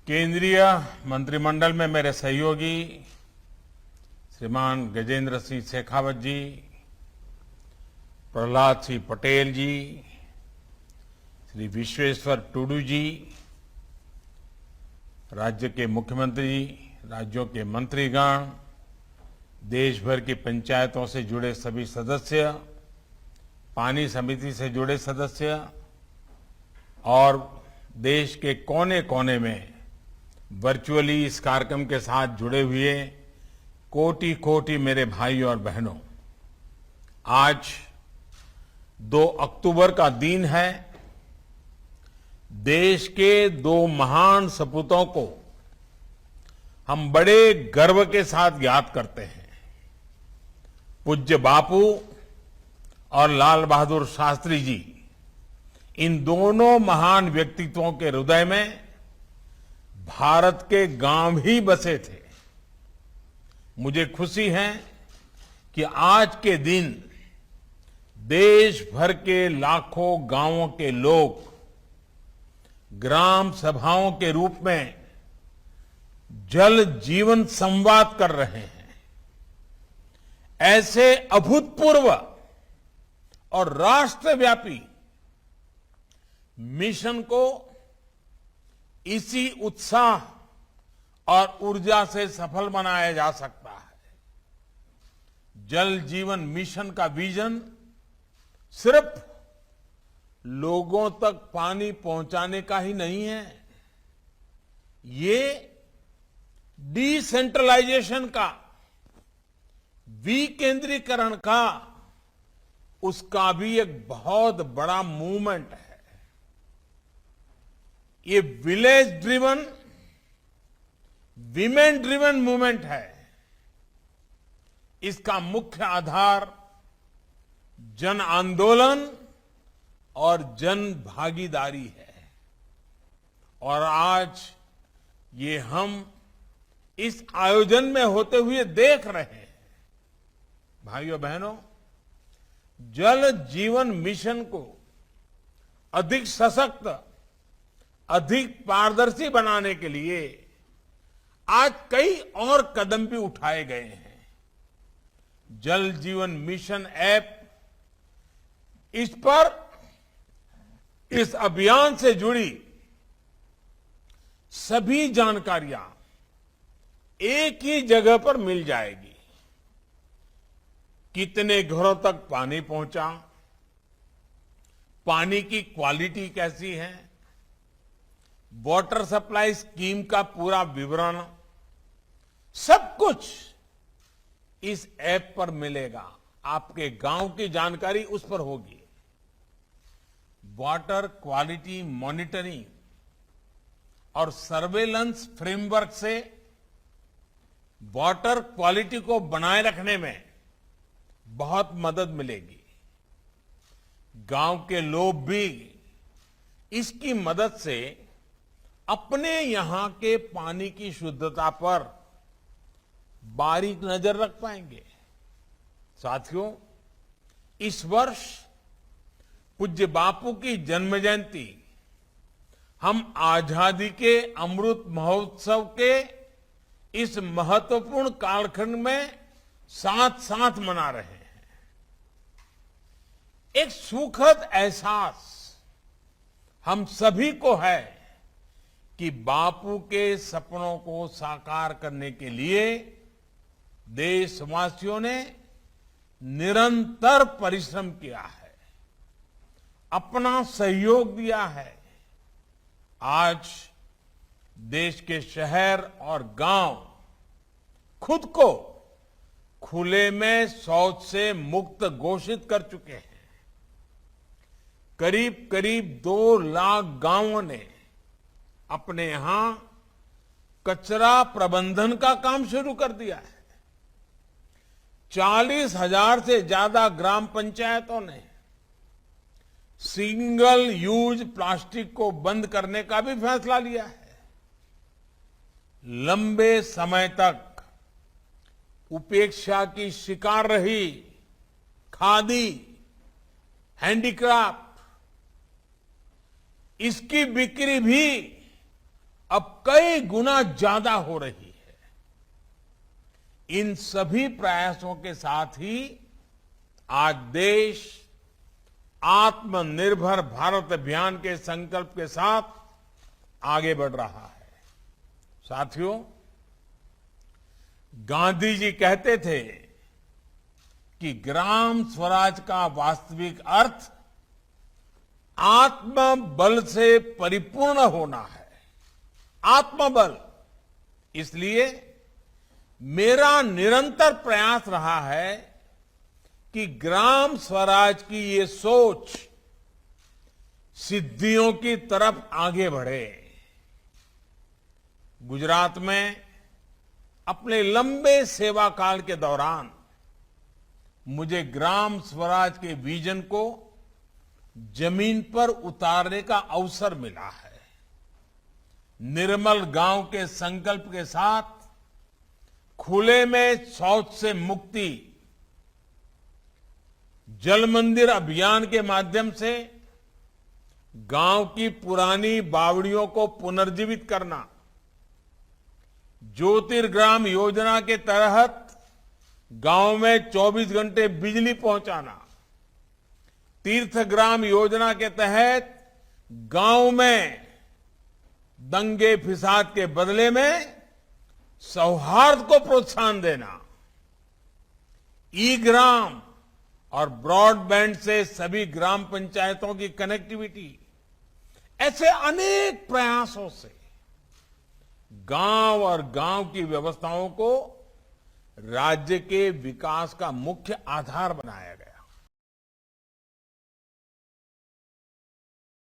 केंद्रीय मंत्रिमंडल में मेरे सहयोगी श्रीमान गजेंद्र सिंह शेखावत जी, प्रहलाद सिंह पटेल जी, श्री विश्वेश्वर टूडू जी, राज्य के मुख्यमंत्री, राज्यों के मंत्रीगण, देश भर की पंचायतों से जुड़े सभी सदस्य, पानी समिति से जुड़े सदस्य और देश के कोने कोने में वर्चुअली इस कार्यक्रम के साथ जुड़े हुए कोटि कोटि मेरे भाई और बहनों, आज 2 अक्टूबर का दिन है। देश के 2 महान सपूतों को हम बड़े गर्व के साथ याद करते हैं। पूज्य बापू और लाल बहादुर शास्त्री जी, इन दोनों महान व्यक्तित्वों के हृदय में भारत के गांव ही बसे थे। मुझे खुशी है कि आज के दिन देश भर के लाखों गांवों के लोग ग्राम सभाओं के रूप में जल जीवन संवाद कर रहे हैं। ऐसे अभूतपूर्व और राष्ट्रव्यापी मिशन को इसी उत्साह और ऊर्जा से सफल बनाया जा सकता है। जल जीवन मिशन का विजन सिर्फ लोगों तक पानी पहुंचाने का ही नहीं है, ये डिसेंट्रलाइजेशन का, विकेंद्रीकरण का, उसका भी एक बहुत बड़ा मूवमेंट है। ये village driven, women driven movement है। इसका मुख्य आधार जन आंदोलन और जन भागीदारी है। और आज ये हम इस आयोजन में होते हुए देख रहे हैं। भाइयों बहनों, जल जीवन मिशन को अधिक सशक्त, अधिक पारदर्शी बनाने के लिए आज कई और कदम भी उठाए गए हैं। जल जीवन मिशन ऐप, इस पर इस अभियान से जुड़ी सभी जानकारियां एक ही जगह पर मिल जाएगी। कितने घरों तक पानी पहुंचा, पानी की क्वालिटी कैसी है, वाटर सप्लाई स्कीम का पूरा विवरण, सब कुछ इस ऐप पर मिलेगा। आपके गांव की जानकारी उस पर होगी। वाटर क्वालिटी मॉनिटरिंग और सर्वेलेंस फ्रेमवर्क से वाटर क्वालिटी को बनाए रखने में बहुत मदद मिलेगी। गांव के लोग भी इसकी मदद से अपने यहां के पानी की शुद्धता पर बारीक नजर रख पाएंगे। साथियों, इस वर्ष पूज्य बापू की जन्म जयंती हम आजादी के अमृत महोत्सव के इस महत्वपूर्ण कालखंड में साथ साथ मना रहे हैं। एक सुखद एहसास हम सभी को है कि बापू के सपनों को साकार करने के लिए देशवासियों ने निरंतर परिश्रम किया है, अपना सहयोग दिया है। आज देश के शहर और गांव खुद को खुले में शौच से मुक्त घोषित कर चुके हैं। करीब करीब 2 लाख गांवों ने अपने यहां कचरा प्रबंधन का काम शुरू कर दिया है। 40,000 से ज्यादा ग्राम पंचायतों ने सिंगल यूज प्लास्टिक को बंद करने का भी फैसला लिया है। लंबे समय तक उपेक्षा की शिकार रही खादी, हैंडीक्राफ्ट, इसकी बिक्री भी अब कई गुना ज्यादा हो रही है। इन सभी प्रयासों के साथ ही आज देश आत्मनिर्भर भारत अभियान के संकल्प के साथ आगे बढ़ रहा है। साथियों, गांधी जी कहते थे कि ग्राम स्वराज का वास्तविक अर्थ आत्मबल से परिपूर्ण होना है। आत्मबल। इसलिए मेरा निरंतर प्रयास रहा है कि ग्राम स्वराज की ये सोच सिद्धियों की तरफ आगे बढ़े। गुजरात में अपने लंबे सेवा काल के दौरान मुझे ग्राम स्वराज के विजन को जमीन पर उतारने का अवसर मिला है। निर्मल गांव के संकल्प के साथ खुले में शौच से मुक्ति, जल मंदिर अभियान के माध्यम से गांव की पुरानी बावड़ियों को पुनर्जीवित करना, ज्योतिर्ग्राम योजना के तहत गांव में 24 घंटे बिजली पहुंचाना, तीर्थग्राम योजना के तहत गांव में दंगे फिसाद के बदले में सौहार्द को प्रोत्साहन देना, ई ग्राम और ब्रॉडबैंड से सभी ग्राम पंचायतों की कनेक्टिविटी, ऐसे अनेक प्रयासों से गांव और गांव की व्यवस्थाओं को राज्य के विकास का मुख्य आधार बनाया गया।